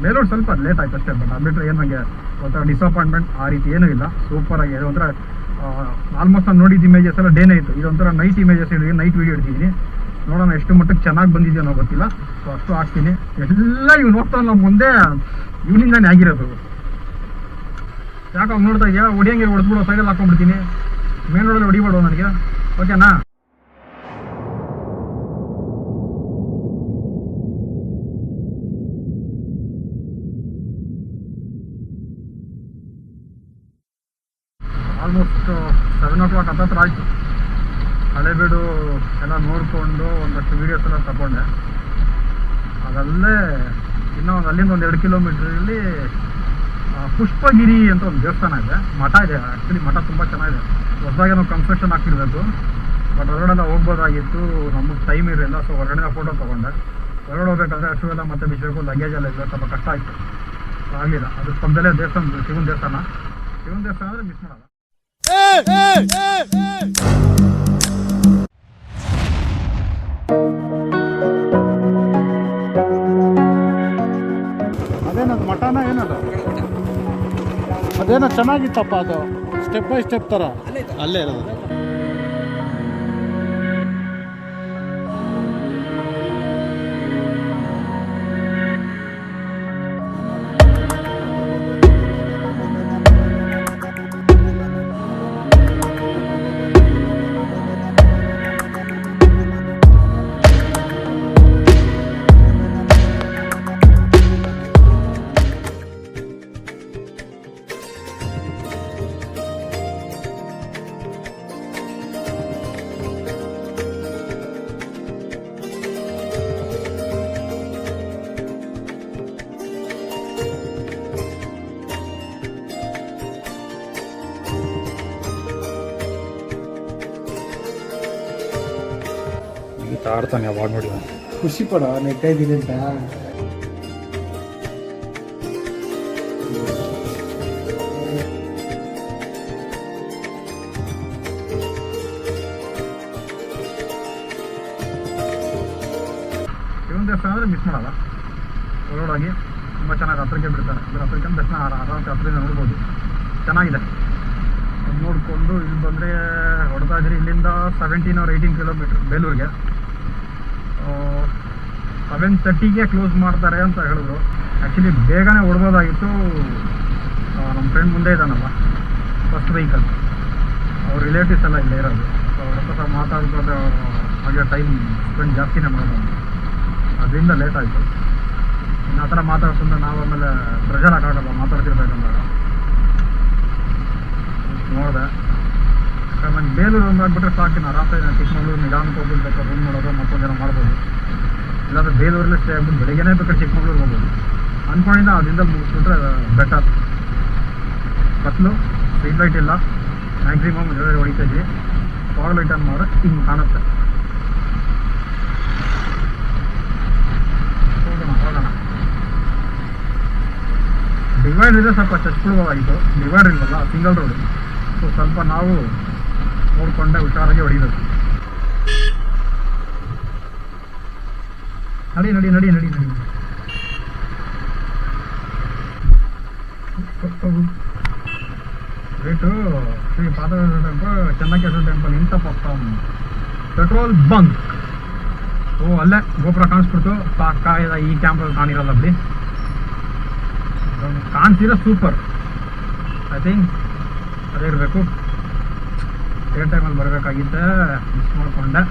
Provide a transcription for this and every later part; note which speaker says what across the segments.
Speaker 1: ಬೇಲೂರು ಸ್ವಲ್ಪ ಲೇಟ್ ಆಯ್ತು ಅಷ್ಟೇ. ಬಟ್ ಅದು ಬಿಟ್ಟರೆ ಏನು ನನಗೆ ಒಂಥರ ಡಿಸಪಾಯಿಂಟ್ಮೆಂಟ್ ಆ ರೀತಿ ಏನೂ ಇಲ್ಲ. ಸೂಪರಾಗಿ ಒಂಥರ ಆಲ್ಮೋಸ್ಟ್ ನಾನು ನೋಡಿದ ಇಮೇಜಸ್ ಎಲ್ಲ ಡೇನೇ ಇತ್ತು. ಇದೊಂಥರ ನೈಟ್ ಇಮೇಜಸ್ ಹಿಡಿದು ನೈಟ್ ವೀಡಿಯೋ ಇಡ್ತಿದ್ದೀನಿ. ನೋಡೋಣ ಎಷ್ಟು ಮಟ್ಟಕ್ಕೆ ಚೆನ್ನಾಗಿ ಬಂದಿದೆಯೋ ಅನ್ನೋ ಗೊತ್ತಿಲ್ಲ. ಸೊ ಅಷ್ಟು ಹಾಕ್ತೀನಿ. ಎಲ್ಲ ಇವ್ನು ನೋಡ್ತಾನೆ ನಮ್ಮ ಮುಂದೆ ಇವನಿಂದಾನೇ ಆಗಿರೋದು. ಯಾಕೆ ನೋಡ್ತಾ ಇದೆಯಾ? ಹೊಡಿಯಂಗೆ ಹೊಡೆದ್ಬಿಡೋ, ಸೈಡಲ್ಲಿ ಹಾಕೊಂಡ್ಬಿಡ್ತೀನಿ. ಮೇನ್ ರೋಡಲ್ಲಿ ಹೊಡಿಬೇಡೋ ನನಗೆ, ಓಕೆನಾ? ಆಲ್ಮೋಸ್ಟ್ 7 o'clock ಹತ್ತತ್ರ ಆಯಿತು. ಹಳೆಬೀಡು ಎಲ್ಲ ನೋಡಿಕೊಂಡು ಒಂದಷ್ಟು ವೀಡಿಯೋಸ್ ಎಲ್ಲ ತಗೊಂಡೆ. ಅದಲ್ಲೇ ಇನ್ನೂ ಅಲ್ಲಿಂದ ಒಂದು 2 ಕಿಲೋಮೀಟ್ರಲ್ಲಿ ಪುಷ್ಪಗಿರಿ ಅಂತ ಒಂದು ದೇವಸ್ಥಾನ ಇದೆ, ಮಠ ಇದೆ. ಆ್ಯಕ್ಚುಲಿ ಮಠ ತುಂಬ ಚೆನ್ನಾಗಿದೆ. ಹೊಸದಾಗಿ ನಾವು ಕನ್ಸ್ಟ್ರಕ್ಷನ್ ಆಗ್ತಿರಬೇಕು. ಬಟ್ ಹೊರಗಡೆಲ್ಲ ಹೋಗ್ಬೋದಾಗಿತ್ತು, ನಮಗೆ ಟೈಮ್ ಇರಲಿಲ್ಲ. ಸೊ ಹೊರಗಡೆ ಫೋಟೋ ತೊಗೊಂಡೆ. ಹೊರಗಡೆ ಹೋಗ್ಬೇಕಾದ್ರೆ ಅಷ್ಟು ಎಲ್ಲ ಮತ್ತೆ ಬಿಚ್ಚಬೇಕು, ಲಗೇಜ್ ಎಲ್ಲ ಇಲ್ಲ, ಸ್ವಲ್ಪ ಕಷ್ಟ ಆಯಿತು. ಸೊ ಆಗಲಿಲ್ಲ. ಅದ್ರ ಪಕ್ಕದಲ್ಲೇ ದೇವಸ್ಥಾನ, ಶಿವನ ದೇವಸ್ಥಾನ ಅಂದರೆ ಮಿಸ್ ಮಾಡಲ್ಲ.
Speaker 2: ಅದೇನದು ಮಠನ ಏನದು? ಅದೇನೋ ಚೆನ್ನಾಗಿತ್ತಪ್ಪ, ಅದು ಸ್ಟೆಪ್ ಬೈ ಸ್ಟೆಪ್ ಥರ ಅಲ್ಲೇ ಇರೋದು.
Speaker 1: ಆಡ್ತಾನೆ ಯಾವಾಗ ನೋಡಿ
Speaker 2: ಖುಷಿ ಪಡೋ, ನೆಗ್ತಾ ಇದ್ದೀನಿ ಅಂತ.
Speaker 1: ಶಿವನ ದೇವಸ್ಥಾನ ಅಂದರೆ ಮಿಸ್ ಮಾಡಲ್ಲ. ಹೊರಗಡೆ ತುಂಬ ಚೆನ್ನಾಗಿ ಹತ್ರಕ್ಕೆ ಬಿಡ್ತಾರೆ. ಇದ್ರ ಹತ್ರಕ್ಕೆ ದರ್ಶನ ಆರಾಮ್ಸೆ ಹತ್ರದಿಂದ ನೋಡ್ಬೋದು. ಚೆನ್ನಾಗಿದೆ. ಅದು ನೋಡಿಕೊಂಡು ಇಲ್ಲಿ ಬಂದರೆ ಹೊಡ್ತಾ ಇದ್ರಿ. ಇಲ್ಲಿಂದ 17 or 18 ಕಿಲೋಮೀಟ್ರ್ ಬೇಲೂರಿಗೆ. 7:30ಗೆ ಕ್ಲೋಸ್ ಮಾಡ್ತಾರೆ ಅಂತ ಹೇಳಿದ್ರು. ಆ್ಯಕ್ಚುಲಿ ಬೇಗನೆ ಹೊಡ್ಬೋದಾಗಿತ್ತು. ನಮ್ಮ ಫ್ರೆಂಡ್ ಮುಂದೆ ಇದ್ದಾನಲ್ಲ, ಫಸ್ಟ್ ವೆಹಿಕಲ್, ಅವ್ರ ರಿಲೇಟಿವ್ಸ್ ಎಲ್ಲ ಇಲ್ಲೇ ಇರೋದು. ಸೊ ಅವ್ರ ಹತ್ರ ಮಾತಾಡ್ಕೊಂಡು ಹಾಗೆ ಟೈಮ್ ಸ್ಪೆಂಡ್ ಜಾಸ್ತಿನೇ ಮಾಡೋದು. ಅದರಿಂದ ಲೇಟ್ ಆಯಿತು. ಇನ್ನು ಆ ಥರ ಮಾತಾಡ್ಕೊಂಡು ನಾವು ಆಮೇಲೆ ಪ್ರೆಷರ್ ಹಾಕಾಗಲ್ಲ ಮಾತಾಡ್ತಿರ್ಬೇಕಂದಾಗ ನೋಡಿದೆ. ಆಮೇಲೆ ಬೇಲೂರು ಒಂದು ಆಗಿಬಿಟ್ರೆ ಸಾಕಿನ ಆರಾಮ್ಸೆ ಚಿಕ್ಕಮಗಳೂರು ನಿಧಾನಕ್ಕೆ ಹೋಗ್ಬಿಡ್ಬೇಕು, ರೂಮ್ ನೋಡೋದು ಮತ್ತೊಂದು ಏನೋ ಮಾಡ್ಬೋದು. ಇಲ್ಲಾಂದರೆ ಬೇಲೂರಲ್ಲೇ ಸ್ಟೇ ಆಗ್ಬಿಟ್ಟು ಬೆಳಗ್ಗೆನೇ ಬೇಕಾದ್ರೆ ಚಿಕ್ಕಮಗಳೂರು ಹೋಗ್ಬೋದು ಅಂದ್ಕೊಂಡಿದ್ದ. ಅದರಿಂದ ಮುಗಿಸ್ಬಿಟ್ರೆ ಬೆಟರ್. ಕತ್ಲು, ಸ್ಟ್ರೀಟ್ ಲೈಟ್ ಇಲ್ಲ, ಮ್ಯಾಕ್ಸಿಮಮ್ ಹೊಡಿತಾ ಇದ್ವಿ. ಫಾಗ್ ಲೈಟ್ ಆನ್ ಮಾಡಿದ್ರೆ ಹಿಂಗೆ ಕಾಣುತ್ತೆ. ಹೋಗೋಣ. ಡಿವೈಡ್ ಇದೆ, ಸ್ವಲ್ಪ ಚಚ್ಬಿಡ್ಬೋದಾಗಿತ್ತು. ಡಿವೈಡ್ ಇಲ್ವಲ್ಲ, ಸಿಂಗಲ್ ರೋಡ್. ಸೊ ಸ್ವಲ್ಪ ನಾವು ನೋಡಿಕೊಂಡೆ ಹುಷಾರಾಗಿ ಹೊಡಿಬೇಕು. ನಡಿ ನಡಿ ನಡಿ ನಡಿ ನಡಿ. ರೇಟು ಶ್ರೀ ಪಾದರಾಜ ಟೆಂಪಲ್, ಚೆನ್ನಕೇಶವ ಟೆಂಪಲ್, ಇಂತಪ್ಪ ಪೆಟ್ರೋಲ್ ಬಂಕ್. ಓ ಅಲ್ಲೇ ಗೋಪುರ ಕಾಣಿಸ್ಬಿಡ್ತು. ಸಾಕಾಯ್ದ. ಈ ಕ್ಯಾಮ್ರಲ್ಲಿ ಕಾಣಿರಲ್ಲ ಬಿಡಿ, ಕಾಣಿಸಿದ್ರೆ ಸೂಪರ್. ಐ ಥಿಂಕ್ ಅದೇ ಇರಬೇಕು. ಡೇ ಟೈಮಲ್ಲಿ ಬರಬೇಕಾಗಿತ್ತೆ, ಮಿಸ್ ಮಾಡಿಕೊಂಡೆ.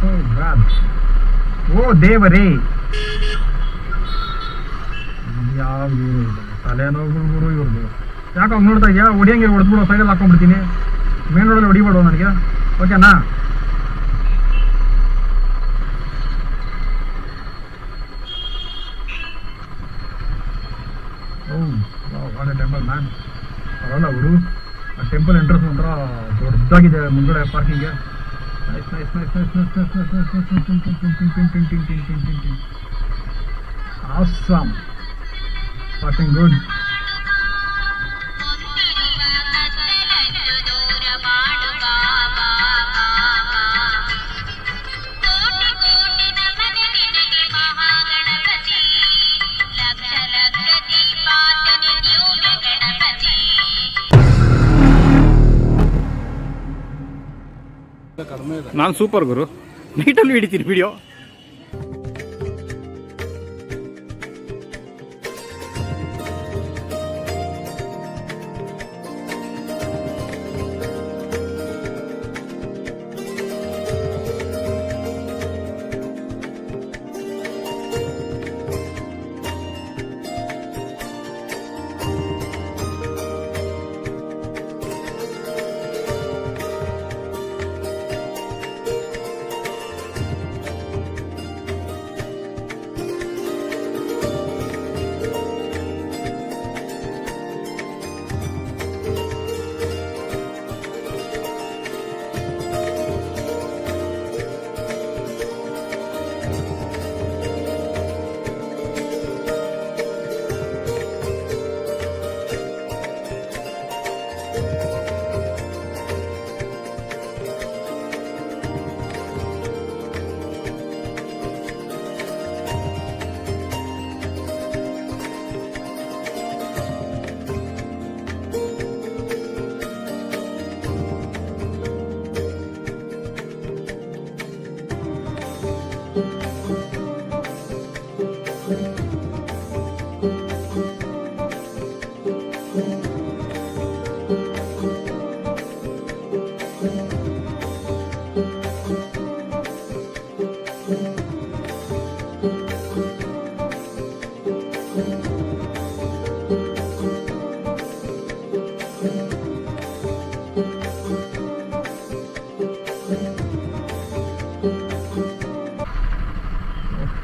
Speaker 1: ಓ ಗಾಡ್, ಓ ದೇವರೇ, ಯಾವ ಇವರು ತಲೆನೋವು ಗುರು ಇವ್ರದ್ದು. ಯಾಕೆ ಅವ್ನು ನೋಡ್ತಾ ಇದೆಯಾ? ಹೊಡಿಯಂಗೆ ಹೊಡೆದ್ಬಿಡೋ, ಸೈಡಲ್ಲಿ ಹಾಕೊಂಡ್ಬಿಡ್ತೀನಿ. ಮೇನ್ ರೋಡಲ್ಲಿ ಹೊಡಿಬೇಡೋ ನನಗೆ, ಓಕೆನಾ? What a temple man. ಬರೋಲ್ಲ ಅವರು. ಆ ಟೆಂಪಲ್ ಎಂಟ್ರೆನ್ಸ್ ಒಂಥರ ದೊಡ್ಡದಾಗಿದೆ ಮುಂದ್ಗಡೆ ಪಾರ್ಕಿಂಗ್ಗೆ. Awesome. Fucking good.
Speaker 2: ನಾನು ಸೂಪರ್ ಗುರು, ನೈಟಲ್ಲಿ ಹಿಡಿತೀನಿ ವಿಡಿಯೋ.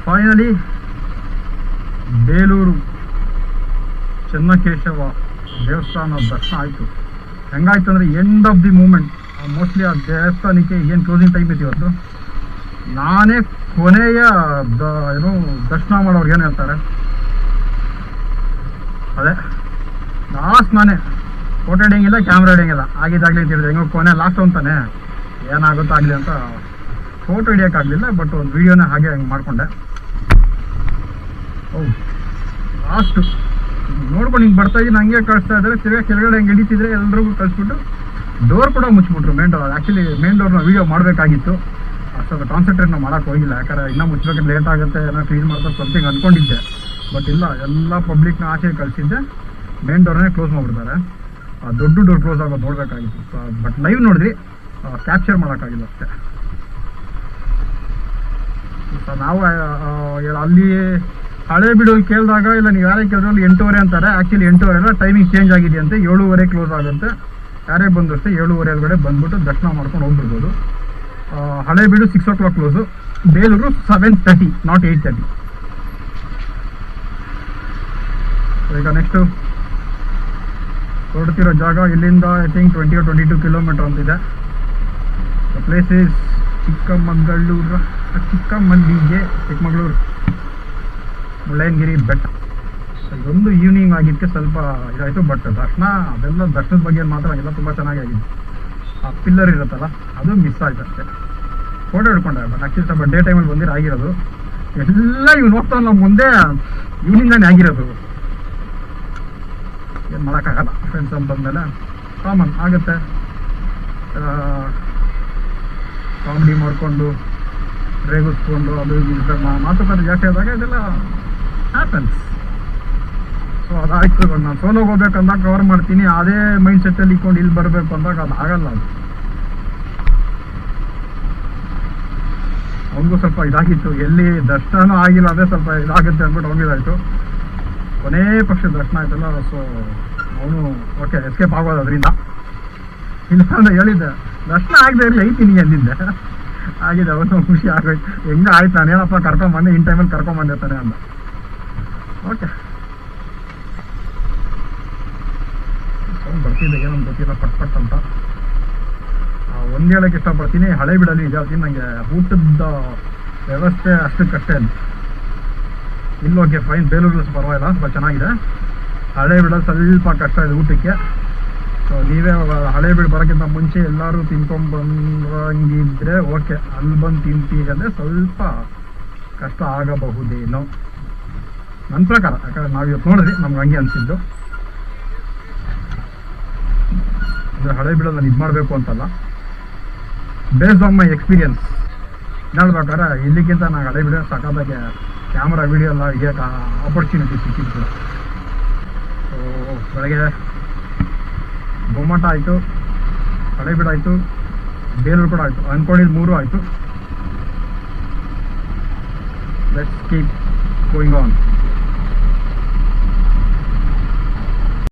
Speaker 1: ಫೈನಲಿ ಬೇಲೂರು ಚೆನ್ನಕೇಶವ ದೇವಸ್ಥಾನ ದರ್ಶನ ಆಯಿತು. ಹೆಂಗಾಯ್ತು ಅಂದರೆ end of the moment. Mostly ಆ ದೇವಸ್ಥಾನಕ್ಕೆ ಏನು ಕ್ಲೋಸಿಂಗ್ ಟೈಮ್ ಇತ್ತು ಇವತ್ತು. ನಾನೇ ಕೊನೆಯ ಏನೋ ದರ್ಶನ ಮಾಡೋರು ಏನು ಹೇಳ್ತಾರೆ ಅದೇ ಲಾಸ್ಟ್ ನಾನೇ ಫೋಟೋ ಹಿಡಿಯಂಗಿಲ್ಲ, ಕ್ಯಾಮ್ರಾ ಹಿಡಿಯಂಗಿಲ್ಲ, ಆಗಿದ್ದಾಗಲಿ ಅಂತ ಹೇಳಿದೆ. ಹೆಂಗೋ ಕೊನೆ ಲಾಸ್ಟ್ ಅಂತಾನೆ ಏನಾಗುತ್ತೋ ಆಗಲಿ ಅಂತ ಫೋಟೋ ಹಿಡಿಯೋಕ್ಕಾಗಲಿಲ್ಲ. ಬಟ್ ಒಂದು ವೀಡಿಯೋನ ಹಾಗೆ ಹಂಗೆ ಮಾಡಿಕೊಂಡೆ. ಲಾಸ್ಟು ನೋಡ್ಕೊಂಡು ಹಿಂಗೆ ಬರ್ತಾ ಇದ್ದೀನಿ, ಹಂಗೆ ಕಳಿಸ್ತಾ ಇದ್ದಾರೆ. ತಿರ್ಗಾ ಕೆಳಗಡೆ ಹಿಂಗೆ ಹಿಡಿತಿದ್ರೆ ಎಲ್ರಿಗೂ ಕಳಿಸ್ಬಿಟ್ಟು ಡೋರ್ ಕೂಡ ಮುಚ್ಚಿಬಿಟ್ರು. ಮೇನ್ ಡೋರ್ ಆ್ಯಕ್ಚುಲಿ ಮೇನ್ ಡೋರ್ನ ವೀಡಿಯೋ ಮಾಡಬೇಕಾಗಿತ್ತು. ಅಷ್ಟೊಂದು ಕಾನ್ಸಂಟ್ರೇಟ್ ನಾವು ಮಾಡೋಕ್ಕೆ ಹೋಗಿಲ್ಲ, ಯಾಕಂದರೆ ಇನ್ನೂ ಮುಚ್ಚಬೇಕು ಲೇಟ್ ಆಗುತ್ತೆ, ಏನೋ ಕ್ಲೀನ್ ಮಾಡ್ತಾರೆ ಸಮಥಿಂಗ್ ಅಂದ್ಕೊಂಡಿದ್ದೆ. ಬಟ್ ಇಲ್ಲ, ಎಲ್ಲ ಪಬ್ಲಿಕ್ನ ಆಚೆ ಕಳಿಸಿದ್ದೆ. ಮೇನ್ ಡೋರ್ನೇ ಕ್ಲೋಸ್ ಮಾಡಿಬಿಡ್ತಾರೆ. ದೊಡ್ಡ ಡೋರ್ ಕ್ಲೋಸ್ ಆಗೋದು ನೋಡಬೇಕಾಗಿತ್ತು. ಬಟ್ ಲೈವ್ ನೋಡಿದ್ರಿ, ಕ್ಯಾಪ್ಚರ್ ಮಾಡೋಕ್ಕಾಗಿಲ್ಲ ಅಷ್ಟೇ. ನಾವು ಅಲ್ಲಿ ಹಳೇಬೀಡು ಕೇಳಿದಾಗ ಇಲ್ಲ ನೀವು ಯಾರೇ ಕೇಳಿದ್ರು ಅಲ್ಲಿ 8:30 ಅಂತಾರೆ. ಆ್ಯಕ್ಚುಲಿ 8:30 ಅಲ್ಲ, ಟೈಮಿಂಗ್ ಚೇಂಜ್ ಆಗಿದೆ ಅಂತೆ. 7:30 ಕ್ಲೋಸ್ ಆಗುತ್ತೆ. ಯಾರೇ ಬಂದು ಅಷ್ಟೇ 7:30 ಒಳಗಡೆ ಬಂದುಬಿಟ್ಟು ದರ್ಶನ ಮಾಡ್ಕೊಂಡು ಹೋಗ್ಬಿಡ್ಬೋದು. Halebidu 6 o'clock close, Belur 7:30 not 8:30. ಈಗ ನೆಕ್ಸ್ಟು ಹೊರಡ್ತಿರೋ ಜಾಗ ಇಲ್ಲಿಂದ ಐ ಥಿಂಕ್ 20 or 22 kilometers ಅಂತಿದೆ. The place is Chikkamagaluru, Chikkamagaluru Mullayanagiri ಬೆಟ್ಟ. ಇದೊಂದು ಈವ್ನಿಂಗ್ ಆಗಿದ್ದಕ್ಕೆ ಸ್ವಲ್ಪ ಇದಾಯಿತು. ಬಟ್ ದರ್ಶನ ಅದೆಲ್ಲ ದರ್ಶನದ ಬಗ್ಗೆ ಮಾತ್ರ ಎಲ್ಲ ತುಂಬ ಚೆನ್ನಾಗಿ ಆಗಿದೆ. ಆ ಪಿಲ್ಲರ್ ಇರುತ್ತಲ್ಲ ಅದು ಮಿಸ್ ಆಯ್ತು ಅಷ್ಟೇ. ಫೋಟೋ ಹಿಡ್ಕೊಂಡೆ. ಬಟ್ ಆ್ಯಕ್ಚುಲಿ ಸ್ವಲ್ಪ ಡೇ ಟೈಮಲ್ಲಿ ಬಂದಿರೋ ಆಗಿರೋದು ಎಲ್ಲ ಇವು ನೋಡ್ತಾ ನಮ್ಮ ಮುಂದೆ ಈವ್ನಿಂಗನೇ ಆಗಿರೋದು. ಏನು ಮಾಡೋಕ್ಕಾಗಲ್ಲ, ಫ್ರೆಂಡ್ಸ್ ಅಂತ ಬಂದಮೇಲೆ ಕಾಮನ್ ಆಗುತ್ತೆ. ಕಾಮಿಡಿ ಮಾಡಿಕೊಂಡು ರೇಗಿಸ್ಕೊಂಡು ಅದು ಮಾತುಕತೆ ಜಾಸ್ತಿ ಆದಾಗ ಇದೆಲ್ಲ ಹ್ಯಾಪನ್ಸ್. ಸೊ ಅದಾಯ್ತು. ನಾನು ಸೋಲೋಗಿ ಹೋಗ್ಬೇಕಂದಾಗ ಕವರ್ ಮಾಡ್ತೀನಿ, ಅದೇ ಮೈಂಡ್ ಸೆಟ್ಟಲ್ಲಿ ಇಟ್ಕೊಂಡು ಇಲ್ಲಿ ಬರಬೇಕು ಅಂದಾಗ ಅದು ಆಗಲ್ಲ. ಅದು ಅವನಿಗೂ ಸ್ವಲ್ಪ ಇದಾಗಿತ್ತು, ಎಲ್ಲಿ ದರ್ಶನ ಆಗಿಲ್ಲ ಅದೇ ಸ್ವಲ್ಪ ಇದಾಗುತ್ತೆ ಅಂದ್ಬಿಟ್ಟು ಹೋಗಿದಾಯ್ತು. ಕೊನೇ ಪಕ್ಷ ದರ್ಶನ ಆಯ್ತಲ್ಲ. ಸೊ ಅವನು ಓಕೆ ಎಸ್ಕೇಪ್ ಆಗೋದು ಅದರಿಂದ. ಇಲ್ಲ ಅಂತ ಹೇಳಿದ್ದೆ, ದರ್ಶನ ಆಗದೆ ಇರಲಿ ಐತೀನಿ ಅಂದಿದ್ದೆ. ಆಗಿದೆ, ಅವನು ಖುಷಿ ಆಗೋಯ್ತು. ಹೆಂಗೆ ಆಯ್ತು, ನಾನು ಏನಪ್ಪ ಕರ್ಕೊಂಬಂದೆ, ಇನ್ ಟೈಮಲ್ಲಿ ಕರ್ಕೊಂಬಂದಿರ್ತಾನೆ ಅಂದ. ಓಕೆ ಬರ್ತಿದ್ದೆ, ಏನೊಂದು ಗೊತ್ತಿಲ್ಲ ಪಟ್ ಅಂತ. ಒಂದು ಹೇಳಕ್ಕೆ ಇಷ್ಟಪಡ್ತೀನಿ, ಹಳೇಬೀಡಲ್ಲಿ ಜಾಸ್ತಿ ನನಗೆ ಊಟದ ವ್ಯವಸ್ಥೆ ಅಷ್ಟಕ್ಕಷ್ಟೇ. ಇಲ್ಲಿ ಓಕೆ ಫೈನ್, ಬೇಲೂರು ಪರವಾಗಿಲ್ಲ, ಸ್ವಲ್ಪ ಚೆನ್ನಾಗಿದೆ. ಹಳೇಬೀಡಲ್ಲಿ ಸ್ವಲ್ಪ ಕಷ್ಟ ಇದೆ ಊಟಕ್ಕೆ. ಸೊ ನೀವೇ ಹಳೇಬೀಡು ಬರೋಕ್ಕಿಂತ ಮುಂಚೆ ಎಲ್ಲರೂ ತಿನ್ಕೊಂಡ್ಬಂದಿದ್ರೆ ಓಕೆ, ಅಲ್ಲಿ ಬಂದು ತಿಂತೀಗಂದರೆ ಸ್ವಲ್ಪ ಕಷ್ಟ ಆಗಬಹುದೇನೋ ನನ್ನ ಪ್ರಕಾರ. ಯಾಕಂದರೆ ನಾವು ಇವತ್ತು ನೋಡಿದ್ರಿ, ನಮ್ಗೆ ಹಂಗೆ ಅನಿಸಿದ್ದು. ಅಂದರೆ ಹಳೇಬೀಡಲ್ಲಿ ನಾನು ಇದು ಮಾಡಬೇಕು ಅಂತಲ್ಲ, ಬೇಸ್ಡ್ ಆನ್ ಮೈ ಎಕ್ಸ್ಪೀರಿಯನ್ಸ್ ಹೇಳ್ಬೇಕಾದ್ರೆ ಇಲ್ಲಿಗಿಂತ ನಾನು ಹಳೆಬೀಡು ಸಖತ್ತಾಗಿ ಕ್ಯಾಮ್ರಾ ವಿಡಿಯೋ ಎಲ್ಲ ಹಿಡಿಯೋಕೆ ಆಪರ್ಚುನಿಟಿ ಸಿಕ್ಕಿತ್ತು ಕೂಡ. ಸೊ ಬೆಳಗ್ಗೆ ಗೊಮ್ಮಟ ಆಯಿತು, ಹಳೆಬೀಡು ಆಯಿತು, ಬೇಲೂರು ಕೂಡ ಆಯಿತು. ಅಂದ್ಕೊಂಡಿದ್ದು 3 ಆಯಿತು. Let's keep going on.